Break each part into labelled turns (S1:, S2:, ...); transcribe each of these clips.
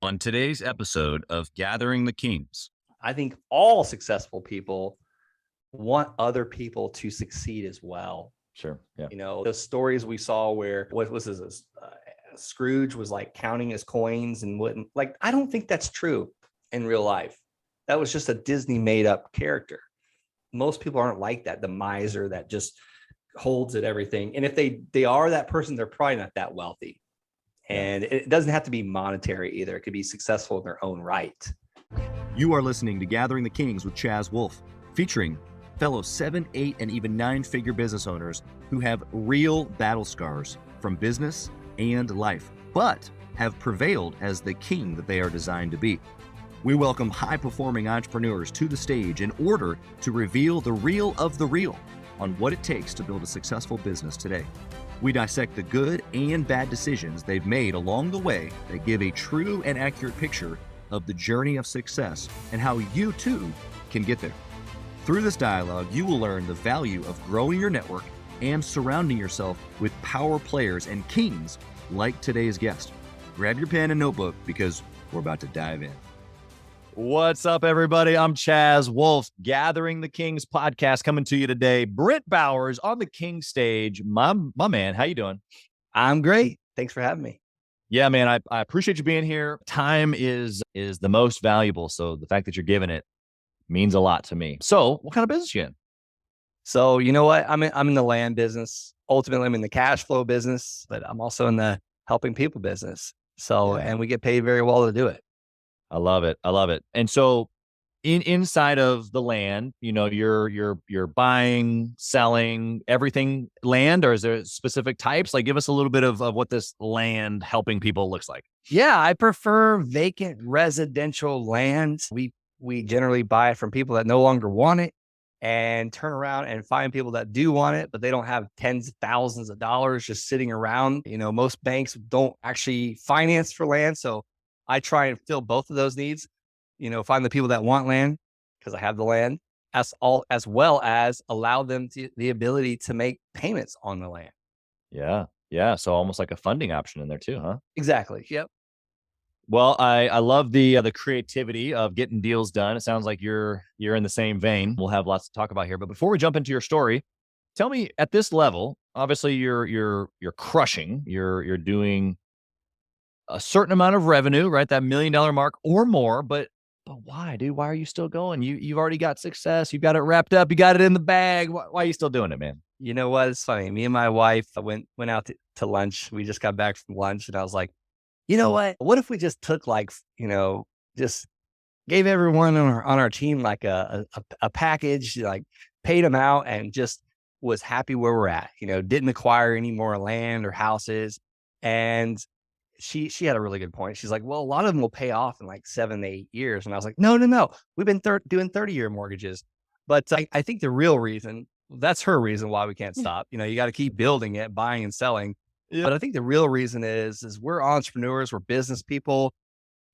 S1: On today's episode of Gathering the Kings.
S2: I think all successful people want other people to succeed as well.
S1: Sure. Yeah.
S2: You know, the stories we saw where what was this? Scrooge was like counting his coins and wouldn't like. I don't think that's true in real life. That was just a Disney made up character. Most people aren't like that. The miser that just holds at everything. And if they are that person, they're probably not that wealthy. And it doesn't have to be monetary either. It could be successful in their own right.
S1: You are listening to Gathering the Kings with Chaz Wolfe, featuring fellow 7, 8, and even 9-figure business owners who have real battle scars from business and life, but have prevailed as the king that they are designed to be. We welcome high-performing entrepreneurs to the stage in order to reveal the real of the real on what it takes to build a successful business today. We dissect the good and bad decisions they've made along the way that give a true and accurate picture of the journey of success and how you too can get there. Through this dialogue, you will learn the value of growing your network and surrounding yourself with power players and kings like today's guest. Grab your pen and notebook because we're about to dive in. What's up, everybody? I'm Chaz Wolfe, Gathering the Kings podcast coming to you today. Brent Bowers on the King stage. My man, how you doing?
S2: I'm great. Thanks for having me.
S1: Yeah, man, I appreciate you being here. Time is the most valuable, so the fact that you're giving it means a lot to me. So what kind of business you in?
S2: So you know what? I'm in the land business. Ultimately, I'm in the cash flow business, but I'm also in the helping people business. So, and we get paid very well to do it.
S1: I love it. I love it. And so inside of the land, you know, you're buying, selling everything land, or is there specific types? Like give us a little bit of what this land helping people looks like.
S2: Yeah, I prefer vacant residential land. We generally buy it from people that no longer want it and turn around and find people that do want it, but they don't have tens of thousands of dollars just sitting around. You know, most banks don't actually finance for land. So I try and fill both of those needs, you know, find the people that want land because I have the land as well as allow them the ability to make payments on the land.
S1: Yeah. Yeah. So almost like a funding option in there too, huh?
S2: Exactly. Yep.
S1: Well, I love the creativity of getting deals done. It sounds like you're in the same vein. We'll have lots to talk about here. But before we jump into your story, tell me at this level, obviously you're crushing, you're doing a certain amount of revenue, right? That $1 million mark or more, but why, dude? Why are you still going? You've already got success. You've got it wrapped up. You got it in the bag. Why are you still doing it, man?
S2: You know what? It's funny. Me and my wife went out to lunch. We just got back from lunch and I was like, you know what? What if we just took just gave everyone on our team like a package, like paid them out and just was happy where we're at, you know, didn't acquire any more land or houses. And she had a really good point. She's like, well, a lot of them will pay off in like 7 to 8 years. And I was like, no. We've been doing 30-year mortgages. But I think the real reason, that's her reason why we can't stop. You know, you got to keep building it, buying and selling. Yeah. But I think the real reason is we're entrepreneurs, we're business people.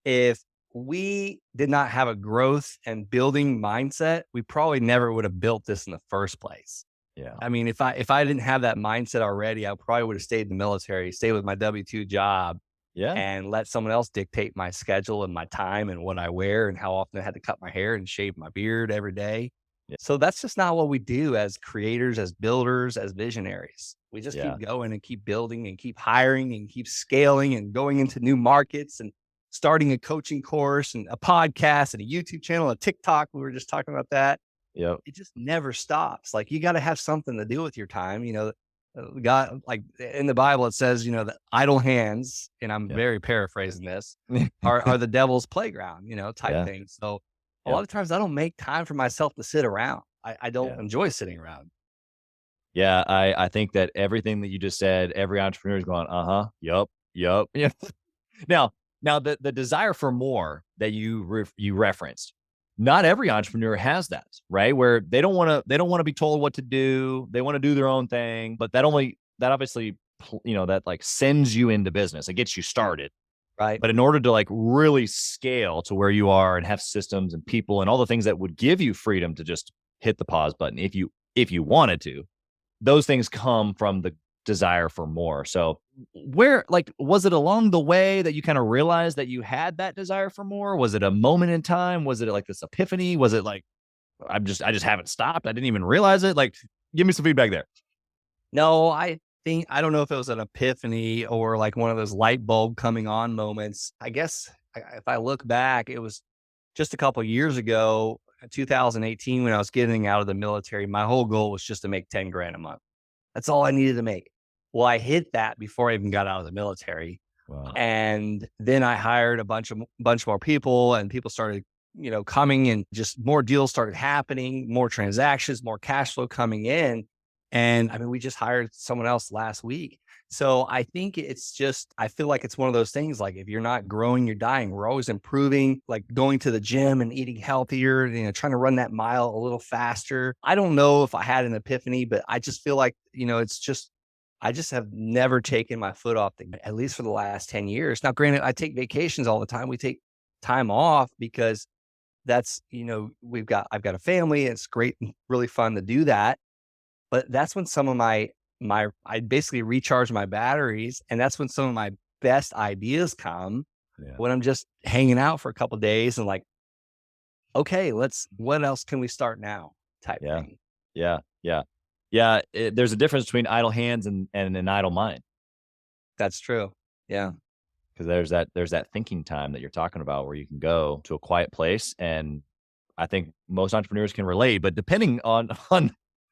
S2: If we did not have a growth and building mindset, we probably never would have built this in the first place.
S1: Yeah.
S2: I mean, if I didn't have that mindset already, I probably would have stayed in the military, stayed with my W-2 job. Yeah. And let someone else dictate my schedule and my time and what I wear and how often I had to cut my hair and shave my beard every day. Yeah. So that's just not what we do as creators, as builders, as visionaries. We just keep going and keep building and keep hiring and keep scaling and going into new markets and starting a coaching course and a podcast and a YouTube channel, a TikTok. We were just talking about that.
S1: Yeah.
S2: It just never stops. Like you got to have something to do with your time. You know, God, like in the Bible, it says, you know, the idle hands, and I'm very paraphrasing this, are the devil's playground, you know, type thing. So a lot of times I don't make time for myself to sit around. I don't enjoy sitting around.
S1: Yeah. I think that everything that you just said, every entrepreneur is going, yup. Yeah. Now the desire for more that you referenced, not every entrepreneur has that, right? Where they don't want to be told what to do. They want to do their own thing, but that obviously, you know, that like sends you into business. It gets you started.
S2: Right.
S1: But in order to like really scale to where you are and have systems and people and all the things that would give you freedom to just hit the pause button if you wanted to, those things come from the
S3: desire for more. So where, like, was it along the way that you kind of realized that you had that desire for more? Was it a moment in time? Was it like this epiphany? Was it like, I just haven't stopped. I didn't even realize it. Like, give me some feedback there.
S2: No, I don't know if it was an epiphany or like one of those light bulb coming on moments. I guess if I look back, it was just a couple of years ago, 2018, when I was getting out of the military. My whole goal was just to make 10 grand a month. That's all I needed to make. Well, I hit that before I even got out of the military.
S3: Wow.
S2: And then I hired a bunch more people, and people started, coming, and just more deals started happening, more transactions, more cash flow coming in. And I mean, we just hired someone else last week. So I think I feel like it's one of those things, like if you're not growing, you're dying. We're always improving, like going to the gym and eating healthier, trying to run that mile a little faster. I don't know if I had an epiphany, but I just feel like, I just have never taken my foot off at least for the last 10 years. Now, granted, I take vacations all the time. We take time off because that's, I've got a family. It's great and really fun to do that. But that's when some of I basically recharge my batteries, and that's when some of my best ideas come.
S3: Yeah.
S2: When I'm just hanging out for a couple of days and like, okay, what else can we start now? Type thing.
S3: Yeah. There's a difference between idle hands and an idle mind.
S2: That's true. Yeah.
S3: Because there's that thinking time that you're talking about where you can go to a quiet place. And I think most entrepreneurs can relate, but depending on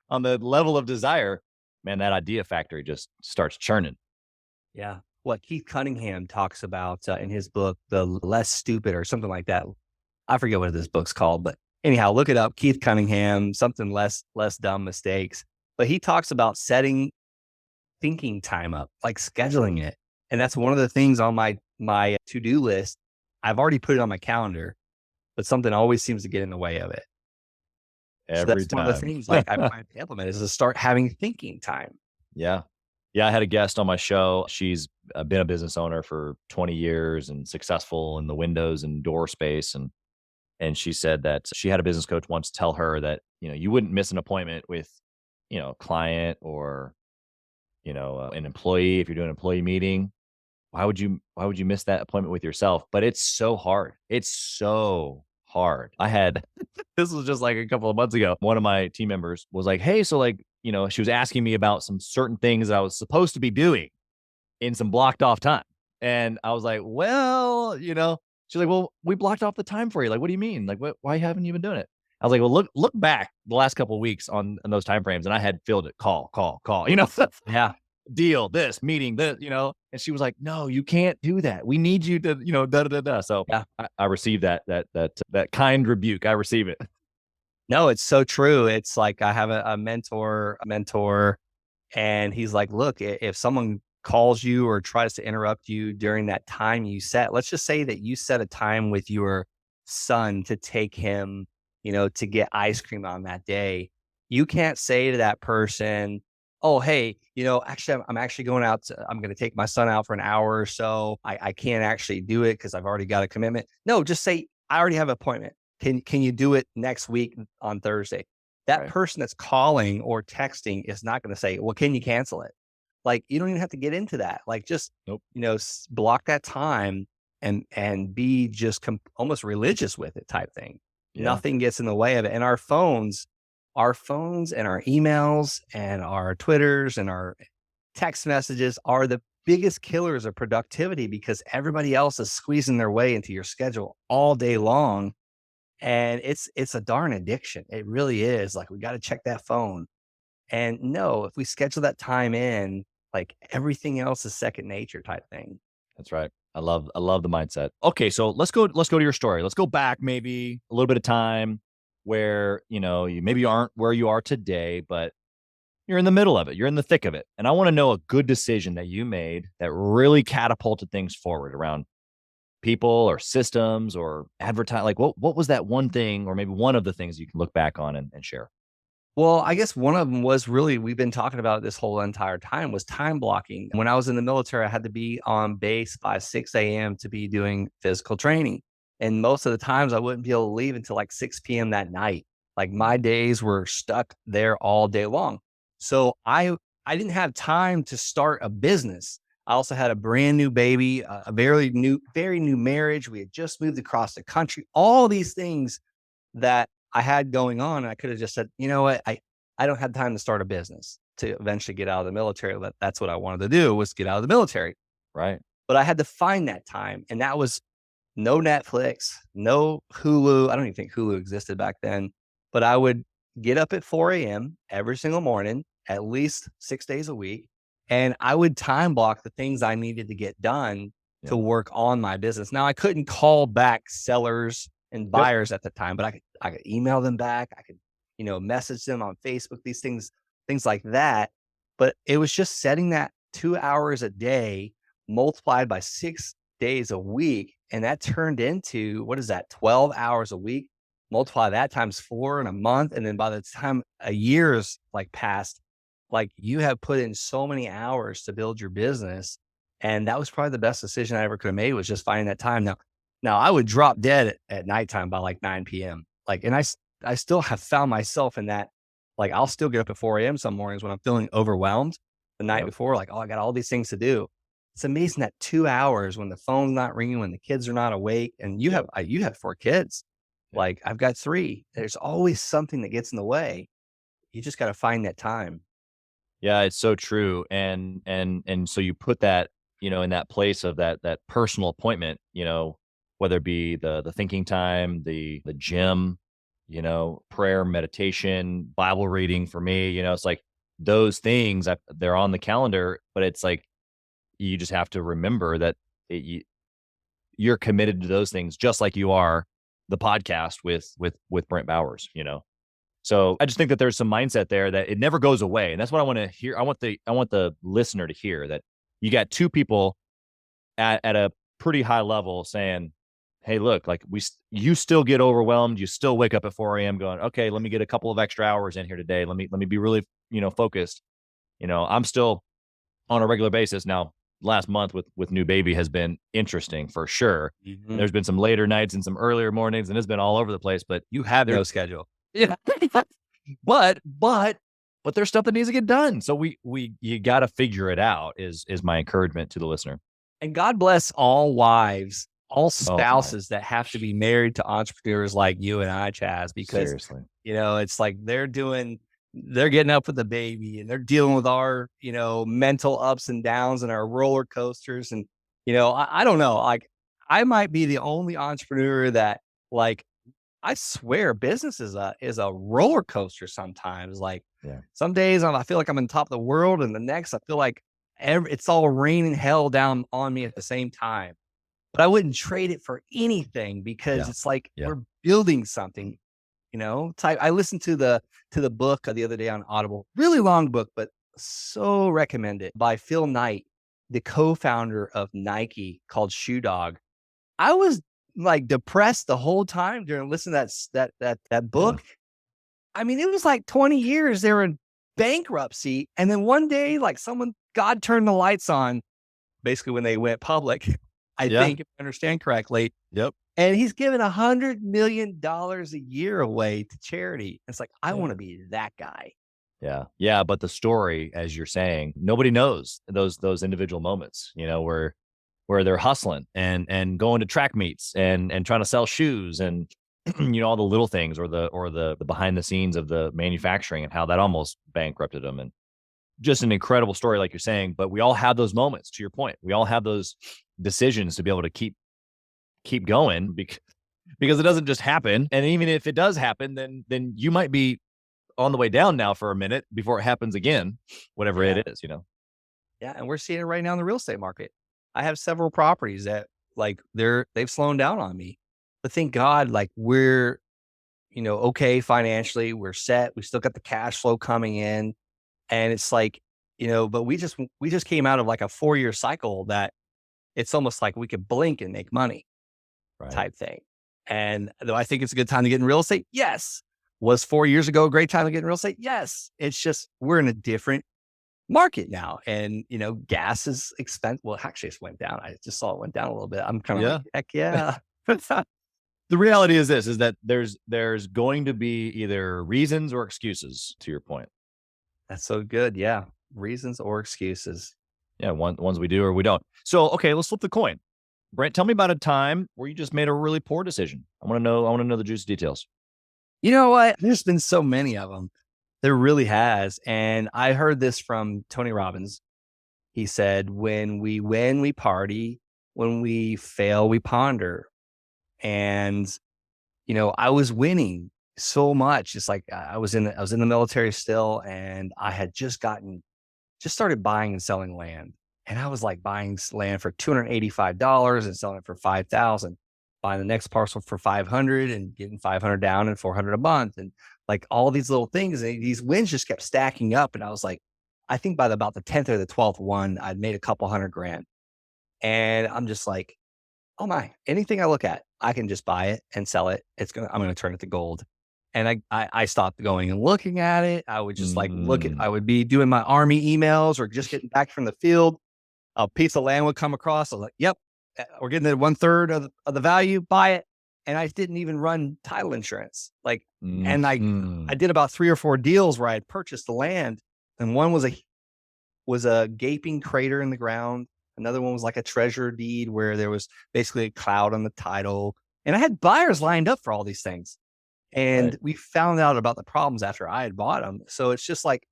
S3: the level of desire, man, that idea factory just starts churning.
S2: Yeah. What Keith Cunningham talks about in his book, The Less Stupid or something like that. I forget what this book's called, but anyhow, look it up. Keith Cunningham, something less dumb mistakes. But he talks about setting thinking time up, like scheduling it. And that's one of the things on my to-do list. I've already put it on my calendar, but something always seems to get in the way of it.
S3: Every time.
S2: One of the things like I plan to implement is to start having thinking time.
S3: Yeah. I had a guest on my show. She's been a business owner for 20 years and successful in the windows and door space. And she said that she had a business coach once tell her that, you wouldn't miss an appointment with, a client or, an employee. If you're doing an employee meeting, why would you miss that appointment with yourself? But it's so hard. It's so hard. This was just like a couple of months ago. One of my team members was like, hey, so like, she was asking me about some certain things that I was supposed to be doing in some blocked off time. And I was like, well, she's like, well, we blocked off the time for you. Like, what do you mean? Like, why haven't you been doing it? I was like, well, look back the last couple of weeks on those time frames, and I had filled it. Call.
S2: Yeah.
S3: Deal, this, meeting, this, and she was like, no, you can't do that. We need you to, da, da, da, da. So yeah. I received that kind rebuke. I receive it.
S2: No, it's so true. It's like I have a mentor, and he's like, look, if someone calls you or tries to interrupt you during that time you set, let's just say that you set a time with your son to take him, to get ice cream on that day. You can't say to that person, oh, hey, actually, I'm actually going out. I'm going to take my son out for an hour or so. I can't actually do it because I've already got a commitment. No, just say, I already have an appointment. Can you do it next week on Thursday? That right. Person that's calling or texting is not going to say, well, can you cancel it? Like, you don't even have to get into that. Like, just,
S3: nope.
S2: Block that time and be just almost religious with it type thing. Yeah. Nothing gets in the way of it. And our phones and our emails and our Twitters and our text messages are the biggest killers of productivity because everybody else is squeezing their way into your schedule all day long. And it's a darn addiction. It really is. Like, we got to check that phone. And no, if we schedule that time in, like, everything else is second nature type thing.
S3: That's right. I love the mindset. Okay. So let's go to your story. Let's go back maybe a little bit of time where, you maybe aren't where you are today, but you're in the middle of it. You're in the thick of it. And I want to know a good decision that you made that really catapulted things forward around people or systems or advertise. Like, what was that one thing, or maybe one of the things you can look back on and share?
S2: Well, I guess one of them was really, we've been talking about this whole entire time, was time blocking. When I was in the military, I had to be on base by 6 a.m. to be doing physical training. And most of the times I wouldn't be able to leave until like 6 p.m. that night. Like, my days were stuck there all day long. So I I didn't have time to start a business. I also had a brand new baby, a very new marriage. We had just moved across the country, all these things that I had going on. And I could have just said, you know what? I don't have time to start a business to eventually get out of the military. That's what I wanted to do, was get out of the military.
S3: Right.
S2: But I had to find that time. And that was no Netflix, no Hulu. I don't even think Hulu existed back then, but I would get up at 4 a.m. every single morning, at least 6 days a week. And I would time block the things I needed to get done to work on my business. Now, I couldn't call back sellers and buyers at the time, but I could email them back. I could, message them on Facebook, these things like that. But it was just setting that 2 hours a day multiplied by 6 days a week. And that turned into, what is that? 12 hours a week, multiply that times 4 in a month. And then by the time a year's passed, you have put in so many hours to build your business. And that was probably the best decision I ever could have made, was just finding that time. Now I would drop dead at nighttime by 9 PM. And I still have found myself in that, I'll still get up at 4 a.m. some mornings when I'm feeling overwhelmed the night before, I got all these things to do. It's amazing that 2 hours when the phone's not ringing, when the kids are not awake, and you have 4 kids. I've got 3. There's always something that gets in the way. You just got to find that time.
S3: Yeah, it's so true. And so you put that, in that place of that personal appointment, whether it be the thinking time, the gym, prayer, meditation, Bible reading for me, it's those things, they're on the calendar, but it's you just have to remember that you're committed to those things, just like you are the podcast with Brent Bowers, So I just think that there's some mindset there that it never goes away. And that's what I want to hear. I want the listener to hear that you got 2 people at a pretty high level saying, hey, look, you still get overwhelmed. You still wake up at 4 a.m. going, okay, let me get a couple of extra hours in here today. Let me be really, focused. I'm still on a regular basis now. Last month with new baby has been interesting for sure.
S2: Mm-hmm.
S3: There's been some later nights and some earlier mornings, and it's been all over the place, but
S2: you have no schedule.
S3: Yeah. but there's stuff that needs to get done. So you got to figure it out is my encouragement to the listener.
S2: And God bless all wives, all spouses that have to be married to entrepreneurs like you and I, Chaz, because
S3: seriously,
S2: it's they're getting up with the baby and they're dealing with our, mental ups and downs and our roller coasters. And, I don't know, I might be the only entrepreneur that I swear business is a roller coaster sometimes. Some days I feel like I'm on top of the world, and the next I feel like it's all raining hell down on me at the same time. But I wouldn't trade it for anything, because it's we're building something. I listened to the book the other day on Audible, really long book, but so recommend it, by Phil Knight, the co-founder of Nike, called Shoe Dog. I was depressed the whole time during listening to that book. I mean, it was 20 years they were in bankruptcy. And then one day, God turned the lights on, basically when they went public, I think, if I understand correctly.
S3: Yep.
S2: And he's giving $100 million a year away to charity. It's I want to be that guy.
S3: Yeah. Yeah. But the story, as you're saying, nobody knows those individual moments, where they're hustling and going to track meets and trying to sell shoes and, all the little things, or the behind the scenes of the manufacturing and how that almost bankrupted them. And just an incredible story, like you're saying. But we all have those moments, to your point. We all have those decisions to be able to keep going, because it doesn't just happen. And even if it does happen, then you might be on the way down now for a minute before it happens again, whatever it is,
S2: Yeah. And we're seeing it right now in the real estate market. I have several properties that they've slowed down on me, but thank God, we're, okay, financially, we're set. We still got the cash flow coming in, and it's but we just came out of a 4-year cycle that it's almost we could blink and make money.
S3: Right.
S2: Type thing. And though I think it's a good time to get in real estate, yes. Was 4 years ago a great time to get in real estate? Yes. It's just we're in a different market now, and gas is expensive. Well, actually, it went down. I just saw it went down a little bit. I'm kind of heck yeah.
S3: The reality is this: is that there's going to be either reasons or excuses. To your point,
S2: that's so good. Yeah. reasons or excuses.
S3: Yeah, ones we do or we don't. So, okay, let's flip the coin. Brent, tell me about a time where you just made a really poor decision. I want to know the juicy details.
S2: You know what? There's been so many of them. There really has. And I heard this from Tony Robbins. He said, when we win, we party. When we fail, we ponder. And, I was winning so much. It's like I was in the military still, and I had just started buying and selling land. And I was like buying land for $285 and selling it for $5,000, buying the next parcel for $500 and getting $500 down and $400 a month. And like all these little things, and these wins just kept stacking up. And I was like, I think by about the 10th or the 12th one, I'd made a couple $100,000. And I'm just like, oh my, anything I look at, I can just buy it and sell it. I'm going to turn it to gold. And I stopped going and looking at it. I would just I would be doing my Army emails or just getting back from the field. A piece of land would come across. I was like, yep, we're getting the 1/3 of the value, buy it. And I didn't even run title insurance. And I did about 3 or 4 deals where I had purchased the land. And one was a gaping crater in the ground. Another one was like a treasure deed where there was basically a cloud on the title. And I had buyers lined up for all these things. And we found out about the problems after I had bought them. So it's just like,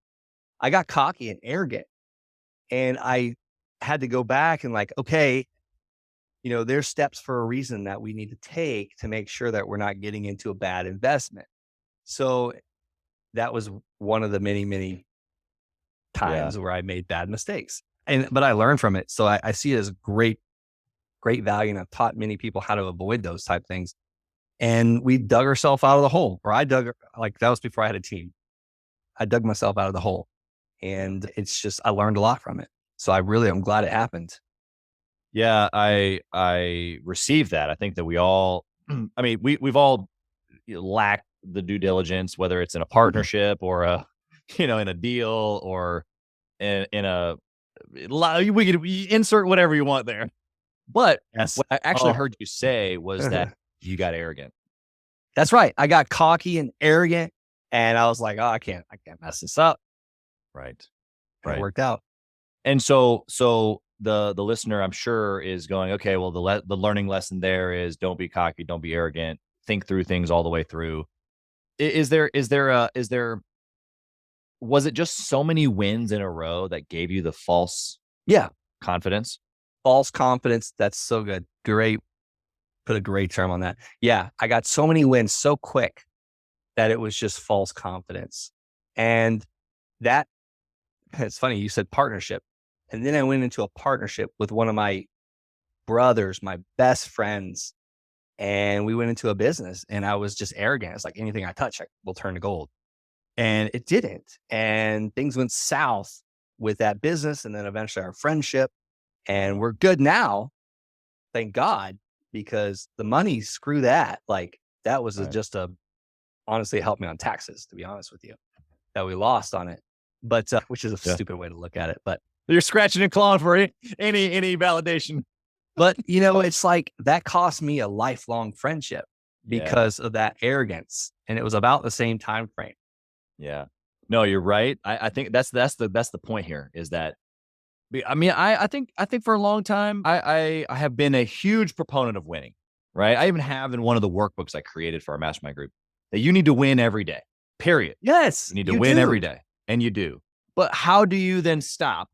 S2: I got cocky and arrogant, and I had to go back and okay, there's steps for a reason that we need to take to make sure that we're not getting into a bad investment. So that was one of the many, many times where I made bad mistakes, but I learned from it. So I see it as great value. And I've taught many people how to avoid those type things. And we dug ourselves out of the hole, or that was before I had a team. I dug myself out of the hole, and it's just, I learned a lot from it. So I'm glad it happened.
S3: Yeah, I received that. I think that we all, I mean, we've all lacked the due diligence, whether it's in a partnership or in a deal or in a, we could insert whatever you want there. But what I actually heard you say was that you got arrogant.
S2: That's right. I got cocky and arrogant, and I was like, oh, I can't mess this up.
S3: Right.
S2: It worked out.
S3: And so the listener, I'm sure, is going, okay, well, the learning lesson there is don't be cocky, don't be arrogant, think through things all the way through. Was it just so many wins in a row that gave you the false confidence?
S2: False confidence. That's so good. Great. Put a great term on that. Yeah. I got so many wins so quick that it was just false confidence. And that, it's funny, you said partnership. And then I went into a partnership with one of my brothers, my best friends. And we went into a business, and I was just arrogant. It's like, anything I touch, I will turn to gold. And it didn't. And things went south with that business. And then eventually our friendship, and we're good now. Thank God, because the money, screw that. That was honestly, it helped me on taxes, to be honest with you, that we lost on it. But, which is a stupid way to look at it, but
S3: you're scratching and clawing for any validation.
S2: But it's like that cost me a lifelong friendship because of that arrogance. And it was about the same time frame.
S3: Yeah. No, you're right. I think that's the point here, is that, I mean, I think for a long time, I have been a huge proponent of winning, right? I even have in one of the workbooks I created for our mastermind group that you need to win every day, period.
S2: Yes.
S3: You need to win every day, and you do. But how do you then stop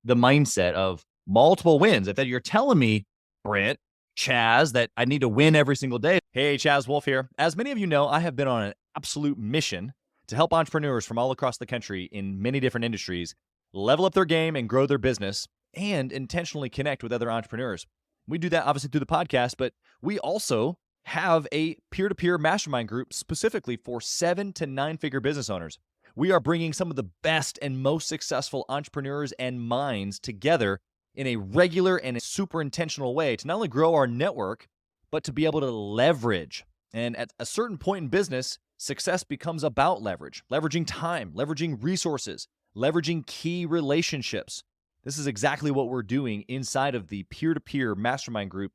S3: the mindset of multiple wins? If you're telling me, Brent, Chaz, that I need to win every single day. Hey, Chaz, Wolfe here. As many of you know, I have been on an absolute mission to help entrepreneurs from all across the country in many different industries level up their game and grow their business, and intentionally connect with other entrepreneurs. We do that obviously through the podcast, but we also have a peer-to-peer mastermind group specifically for 7 to 9-figure business owners. We are bringing some of the best and most successful entrepreneurs and minds together in a regular and a super intentional way to not only grow our network, but to be able to leverage. And at a certain point in business, success becomes about leverage, leveraging time, leveraging resources, leveraging key relationships. This is exactly what we're doing inside of the peer-to-peer mastermind group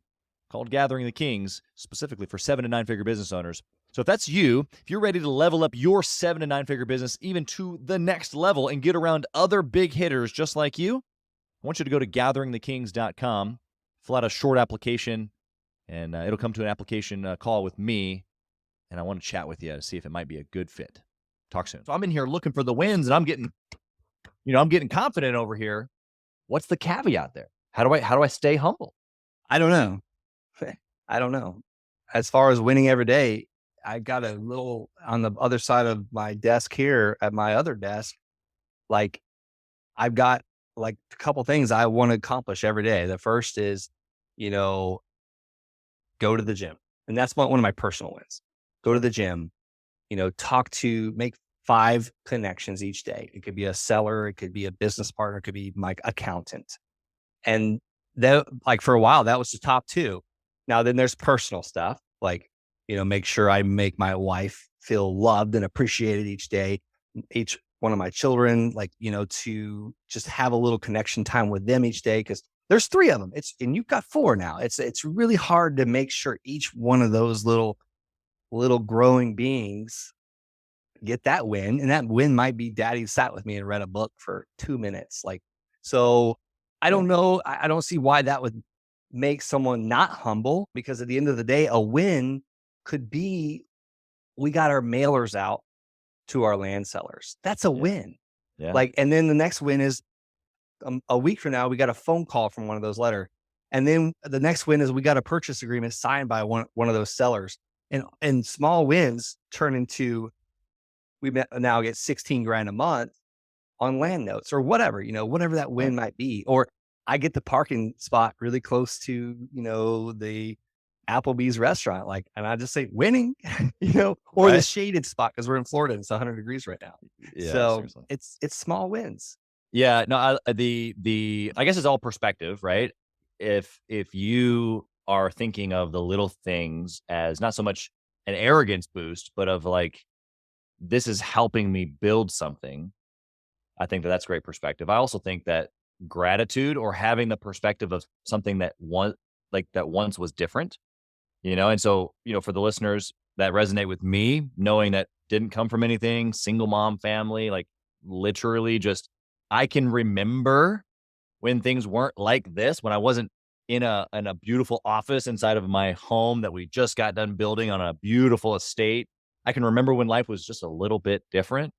S3: called Gathering the Kings, specifically for 7 to 9-figure business owners. So if that's you, if you're ready to level up your 7 to 9 figure business even to the next level and get around other big hitters just like you, I want you to go to gatheringthekings.com, fill out a short application, and it'll come to an application call with me, and I want to chat with you to see if it might be a good fit. Talk soon. So I'm in here looking for the wins, and I'm getting confident over here. What's the caveat there? How do I stay humble?
S2: I don't know. I don't know. As far as winning every day, I got a little on the other side of my desk here at my other desk. Like I've got like a couple things I want to accomplish every day. The first is, go to the gym. And that's one of my personal wins. Go to the gym, make 5 connections each day. It could be a seller, it could be a business partner, it could be my accountant. And that, like for a while, that was the top 2. Now then there's personal stuff, like, make sure I make my wife feel loved and appreciated each day. Each one of my children, to just have a little connection time with them each day. Cause there's 3 of them. And you've got 4 now. It's really hard to make sure each one of those little growing beings get that win. And that win might be daddy sat with me and read a book for 2 minutes. So I don't know. I don't see why that would make someone not humble, because at the end of the day, a win could be, we got our mailers out to our land sellers. That's a win.
S3: Yeah.
S2: And then the next win is a week from now, we got a phone call from one of those letters. And then the next win is we got a purchase agreement signed by one of those sellers. And small wins turn into, now get 16 grand a month on land notes or whatever, whatever that win might be. Or I get the parking spot really close to, the Applebee's restaurant, and I just say winning, or the shaded spot because we're in Florida and it's 100 degrees right now.
S3: Yeah,
S2: so
S3: seriously.
S2: it's small wins.
S3: Yeah, no, I guess it's all perspective, right? If you are thinking of the little things as not so much an arrogance boost, but of this is helping me build something, I think that's great perspective. I also think that gratitude, or having the perspective of something that once was different, and so, for the listeners that resonate with me, knowing that didn't come from anything, single mom family, literally just, I can remember when things weren't like this, when I wasn't in a beautiful office inside of my home that we just got done building on a beautiful estate. I can remember when life was just a little bit different.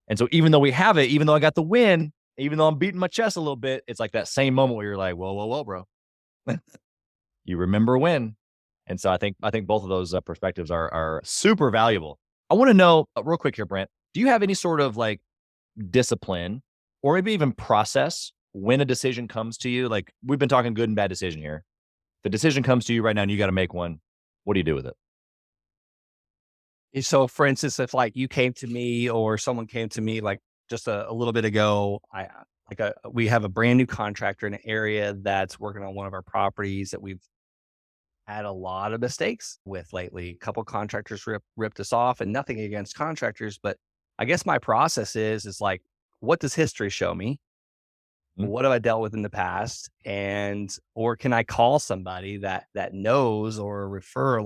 S3: And so even though we have it, even though I got the win, even though I'm beating my chest a little bit, it's like that same moment where you're like, whoa, bro. You remember when. And so I think both of those perspectives are super valuable. I want to know real quick here, Brent, do you have any sort of discipline or maybe even process when a decision comes to you? We've been talking good and bad decision here. The decision comes to you right now and you got to make one. What do you do with it?
S2: So for instance, if you came to me or someone came to me just a little bit ago, we have a brand new contractor in an area that's working on one of our properties that we've had a lot of mistakes with lately. A couple contractors ripped us off, and nothing against contractors, but I guess my process is what does history show me? Mm-hmm. What have I dealt with in the past? Or can I call somebody that knows or refer?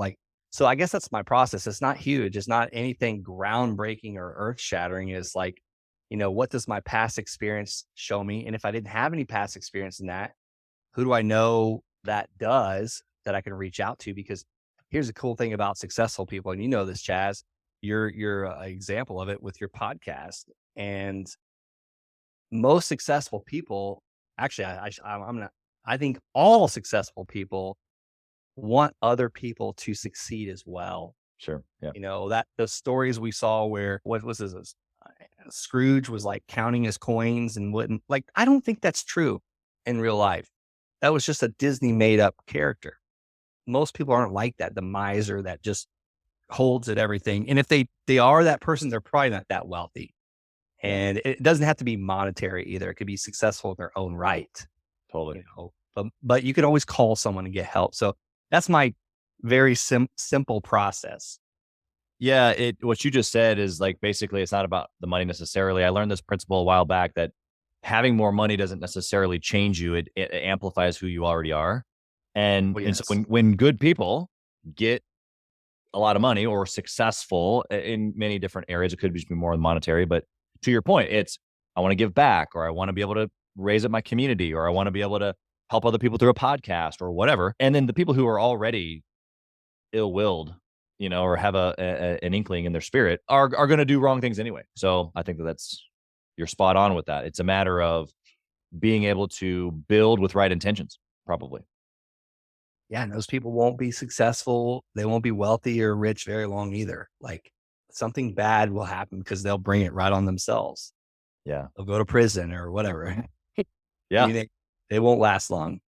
S2: So I guess that's my process. It's not huge. It's not anything groundbreaking or earth shattering. It's what does my past experience show me? And if I didn't have any past experience in that, who do I know that does, that I can reach out to? Because here's the cool thing about successful people. And you know this, Chaz, you're an example of it with your podcast. And most successful people, actually, I think all successful people want other people to succeed as well.
S3: Sure. Yeah.
S2: That the stories we saw where, what was this? Scrooge was counting his coins and wouldn't, I don't think that's true in real life. That was just a Disney made up character. Most people aren't like that. The miser that just holds at everything. And if they are that person, they're probably not that wealthy. And it doesn't have to be monetary either. It could be successful in their own right.
S3: Totally.
S2: But you can always call someone and get help. So that's my very simple process.
S3: Yeah. What you just said is basically it's not about the money necessarily. I learned this principle a while back that having more money doesn't necessarily change you. It amplifies who you already are. And so when good people get a lot of money or successful in many different areas. It could just be more monetary, but to your point, it's, I want to give back, or I want to be able to raise up my community, or I want to be able to help other people through a podcast or whatever. And then the people who are already ill-willed, or have an inkling in their spirit are going to do wrong things anyway. So I think you're spot on with that. It's a matter of being able to build with right intentions, probably.
S2: Yeah, and those people won't be successful. They won't be wealthy or rich very long either. Like something bad will happen because they'll bring it right on themselves.
S3: Yeah.
S2: They'll go to prison or whatever.
S3: Yeah.
S2: I mean, they won't last long.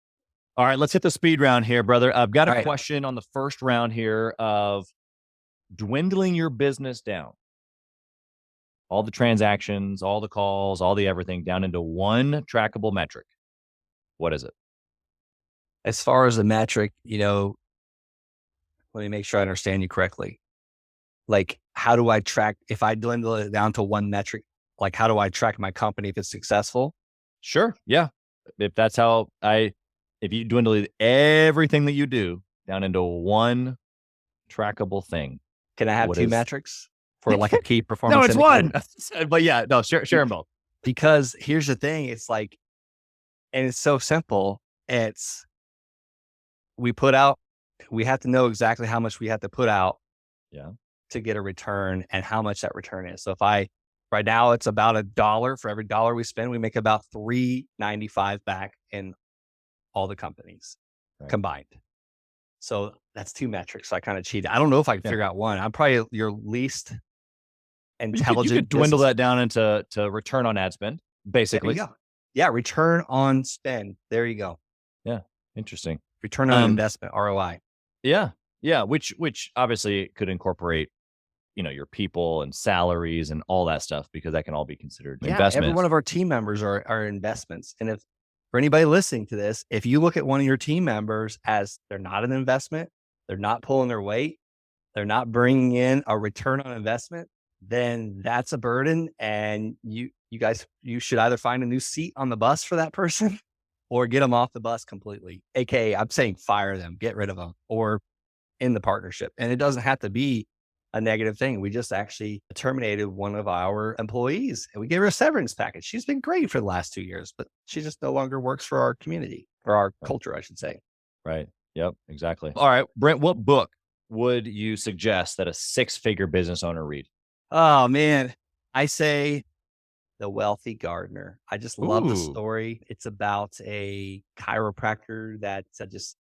S3: All right, let's hit the speed round here, brother. I've got a
S2: All right.
S3: question on the first round here of dwindling your business down. All the transactions, all the calls, all the everything down into one trackable metric. What is it?
S2: As far as the metric, let me make sure I understand you correctly. Like, how do I track, if I dwindle it down to one metric, like how do I track my company if it's successful?
S3: Sure. Yeah. If that's how if you dwindle everything that you do down into one trackable thing.
S2: Can I have two metrics for like a key performance?
S3: No, it's
S2: indicator?
S3: one. But yeah, no, share them both.
S2: Because here's the thing. It's like, and it's so simple. It's, we have to know exactly how much we have to put out to get a return and how much that return is. So right now it's about $1 for every dollar we spend, we make about $3.95 back in all the companies combined. So that's two metrics. So I kind of cheated. I don't know if I can figure out one. I'm probably your least intelligent.
S3: You could dwindle that down into return on ad spend, basically.
S2: There you go. Yeah, return on spend. There you go.
S3: Yeah, interesting.
S2: Return on investment, ROI.
S3: Yeah, yeah. Which obviously could incorporate, your people and salaries and all that stuff, because that can all be considered investments.
S2: Every one of our team members are investments. And if for anybody listening to this, if you look at one of your team members as they're not an investment, they're not pulling their weight, they're not bringing in a return on investment, then that's a burden. And you should either find a new seat on the bus for that person or get them off the bus completely. AKA, I'm saying fire them, get rid of them, or in the partnership. And it doesn't have to be a negative thing. We just actually terminated one of our employees and we gave her a severance package. She's been great for the last 2 years, but she just no longer works for our community or our culture, I should say.
S3: Right. Yep. Exactly. All right, Brent, what book would you suggest that a 6-figure business owner read?
S2: Oh man, I say The Wealthy Gardener. I just love the story. It's about a chiropractor that just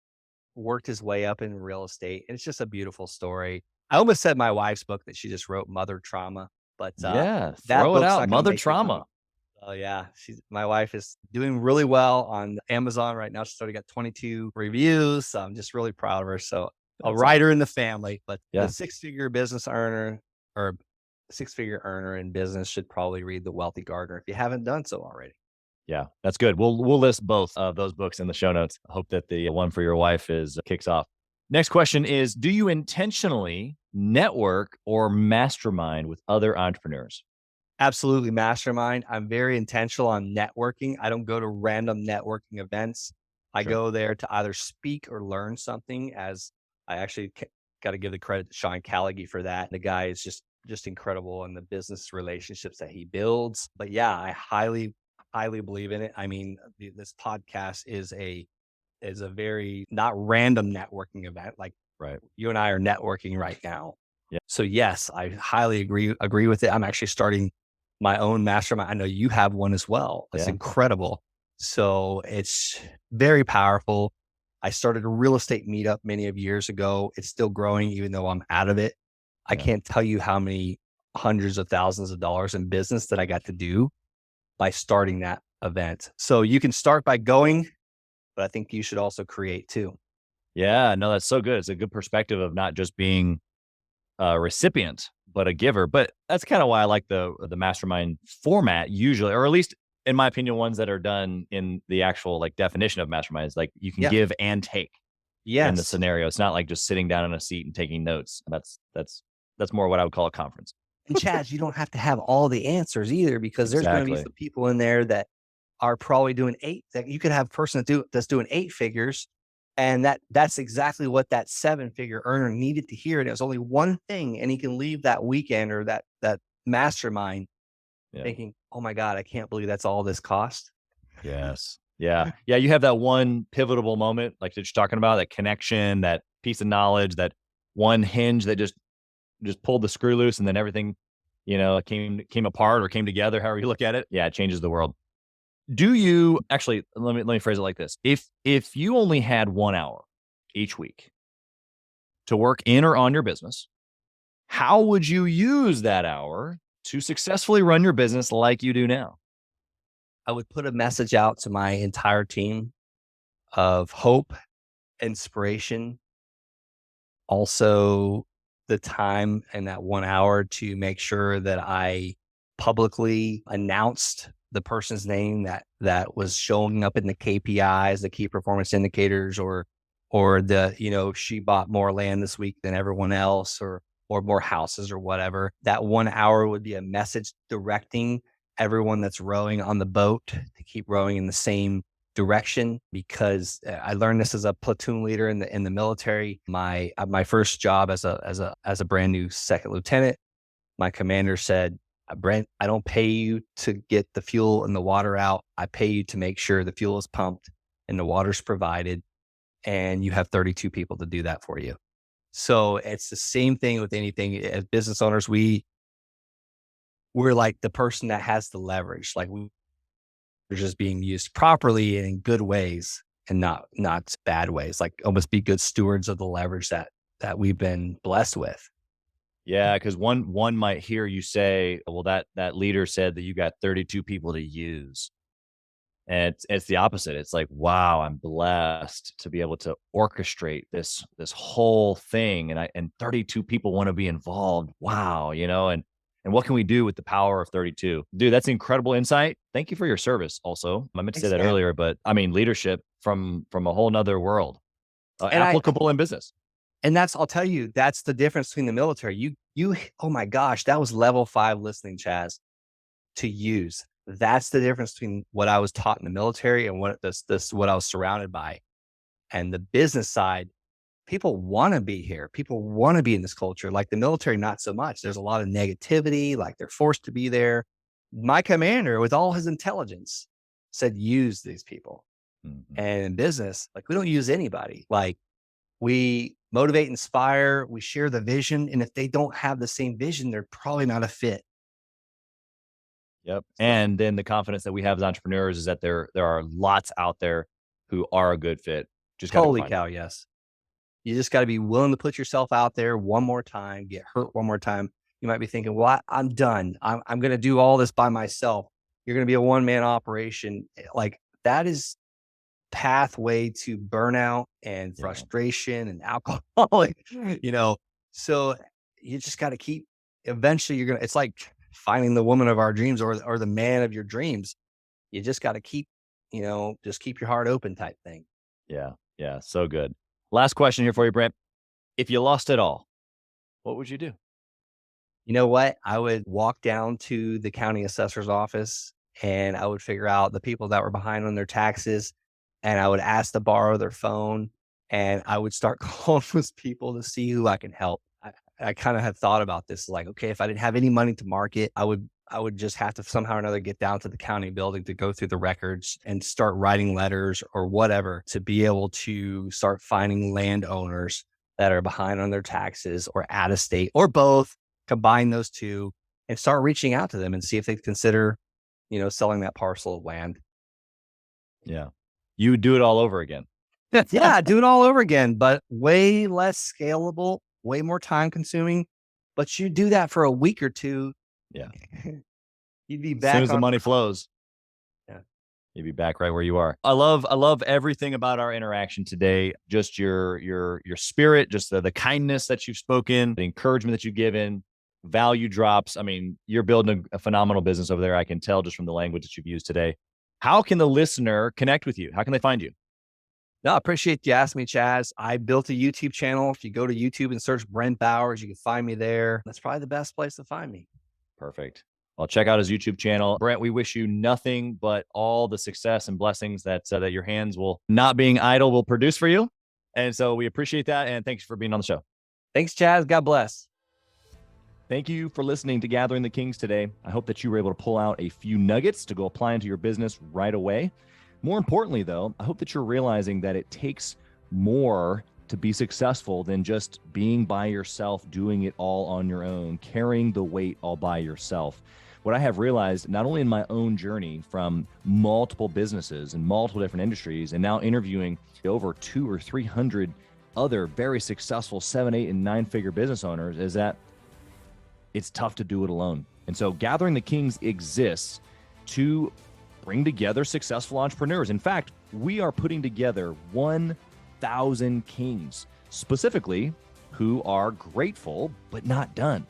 S2: worked his way up in real estate. And it's just a beautiful story. I almost said my wife's book that she just wrote, Mother Trauma, but
S3: throw it out, Mother Trauma.
S2: Oh yeah, my wife is doing really well on Amazon right now. She's already got 22 reviews. So I'm just really proud of her. So a writer in the family, but the 6-figure business earner or 6-figure earner in business should probably read The Wealthy Gardener if you haven't done so already.
S3: Yeah, that's good. We'll list both of those books in the show notes. I hope that the one for your wife kicks off. Next question is, do you intentionally network or mastermind with other entrepreneurs?
S2: Absolutely mastermind. I'm very intentional on networking. I don't go to random networking events. I go there to either speak or learn something, as I actually got to give the credit to Sean Callaghy for that. The guy is just incredible in the business relationships that he builds. But yeah, I highly believe in it. I mean, this podcast is a very not random networking event. Like you and I are networking right now. Yeah. So yes, I highly agree with it. I'm actually starting my own mastermind. I know you have one as well. It's incredible. So it's very powerful. I started a real estate meetup many of years ago. It's still growing, even though I'm out of it. I can't tell you how many hundreds of thousands of dollars in business that I got to do by starting that event. So you can start by going, but I think you should also create too.
S3: Yeah, no, that's so good. It's a good perspective of not just being a recipient, but a giver. But that's kind of why I like the mastermind format usually, or at least in my opinion, ones that are done in the actual definition of masterminds. Like you can give and take in the scenario. It's not like just sitting down in a seat and taking notes. That's more what I would call a conference.
S2: And Chaz, you don't have to have all the answers either, because there's going to be some people in there that are probably doing 8. That you could have a person that's doing 8 figures, And that's exactly what that 7-figure earner needed to hear. And it was only one thing. And he can leave that weekend or that mastermind
S3: Yeah.
S2: thinking, oh my God, I can't believe that's all this cost.
S3: Yes. Yeah. Yeah. You have that one pivotal moment, like that you're talking about, that connection, that piece of knowledge, that one hinge that just pulled the screw loose, and then everything, came apart or came together, however you look at it. Yeah, it changes the world. Do you actually, let me phrase it like this. If you only had 1 hour each week to work in or on your business, how would you use that hour to successfully run your business like you do now?
S2: I would put a message out to my entire team of hope, inspiration, also the time in that 1 hour to make sure that I publicly announced the person's name that was showing up in the KPIs, the key performance indicators, or she bought more land this week than everyone else, or more houses or whatever. That 1 hour would be a message directing everyone that's rowing on the boat to keep rowing in the same direction, because I learned this as a platoon leader in the military. My first job as a brand new second lieutenant, my commander said, Brent, I don't pay you to get the fuel and the water out. I pay you to make sure the fuel is pumped and the water's provided, and you have 32 people to do that for you. So it's the same thing with anything. As business owners, we're like the person that has the leverage. Like we're just being used properly and in good ways and not bad ways. Like almost be good stewards of the leverage that we've been blessed with.
S3: Yeah, because one might hear you say, well, that leader said that you got 32 people to use. And it's the opposite. It's like, wow, I'm blessed to be able to orchestrate this whole thing. And 32 people want to be involved. Wow, and what can we do with the power of 32? Dude, that's incredible insight. Thank you for your service also. I meant to say that earlier, but I mean leadership from a whole nother world. Applicable in business.
S2: And I'll tell you, that's the difference between the military. Oh my gosh, that was level 5 listening, Chaz, to use. That's the difference between what I was taught in the military and what I was surrounded by. And the business side, people want to be here. People want to be in this culture. Like the military, not so much. There's a lot of negativity, like they're forced to be there. My commander, with all his intelligence, said, use these people.
S3: Mm-hmm.
S2: And in business, like we don't use anybody. Like we motivate, inspire, we share the vision. And if they don't have the same vision, they're probably not a fit.
S3: Yep. And then the confidence that we have as entrepreneurs is that there are lots out there who are a good fit. Just
S2: holy cow, yes. You just got to be willing to put yourself out there one more time, get hurt one more time. You might be thinking, well, I'm done. I'm going to do all this by myself. You're going to be a one-man operation. Like that is pathway to burnout and frustration and alcoholic, so you just got to keep, eventually it's like finding the woman of our dreams or the man of your dreams. You just got to keep, just keep your heart open type thing.
S3: Yeah. Yeah. So good. Last question here for you, Brent. If you lost it all, what would you do?
S2: You know what? I would walk down to the county assessor's office and I would figure out the people that were behind on their taxes, and I would ask to borrow their phone, and I would start calling those people to see who I can help. I kind of had thought about this, like, okay, if I didn't have any money to market, I would just have to somehow or another get down to the county building to go through the records and start writing letters or whatever to be able to start finding landowners that are behind on their taxes or out of state or both, combine those two and start reaching out to them and see if they consider, selling that parcel of land.
S3: Yeah. You would do it all over again.
S2: Yeah, do it all over again, but way less scalable, way more time consuming. But you do that for a week or two.
S3: Yeah.
S2: You'd be back.
S3: As soon as the money flows.
S2: Yeah.
S3: You'd be back right where you are. I love everything about our interaction today. Just your spirit, just the kindness that you've spoken, the encouragement that you've given, value drops. I mean, you're building a phenomenal business over there. I can tell just from the language that you've used today. How can the listener connect with you? How can they find you?
S2: No, I appreciate you asking me, Chaz. I built a YouTube channel. If you go to YouTube and search Brent Bowers, you can find me there. That's probably the best place to find me.
S3: Perfect. Well, check out his YouTube channel. Brent, we wish you nothing but all the success and blessings that your hands will, not being idle, will produce for you. And so we appreciate that. And thanks for being on the show.
S2: Thanks, Chaz. God bless.
S3: Thank you for listening to Gathering the Kings today. I hope that you were able to pull out a few nuggets to go apply into your business right away. More importantly, though, I hope that you're realizing that it takes more to be successful than just being by yourself, doing it all on your own, carrying the weight all by yourself. What I have realized, not only in my own journey from multiple businesses and multiple different industries, and now interviewing over 200 or 300 other very successful 7, 8, and 9-figure business owners, is that it's tough to do it alone. And so Gathering the Kings exists to bring together successful entrepreneurs. In fact, we are putting together 1,000 kings, specifically who are grateful but not done.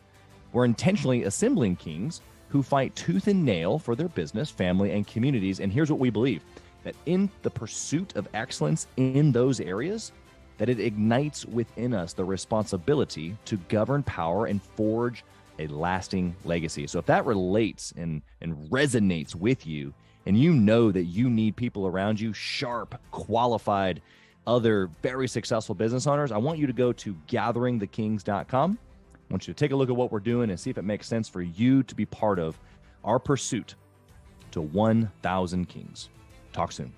S3: We're intentionally assembling kings who fight tooth and nail for their business, family, and communities. And here's what we believe, that in the pursuit of excellence in those areas, that it ignites within us the responsibility to govern power and forge a lasting legacy. So if that relates and resonates with you, and you know that you need people around you, sharp, qualified, other very successful business owners, I want you to go to gatheringthekings.com. I want you to take a look at what we're doing and see if it makes sense for you to be part of our pursuit to 1,000 kings. Talk soon.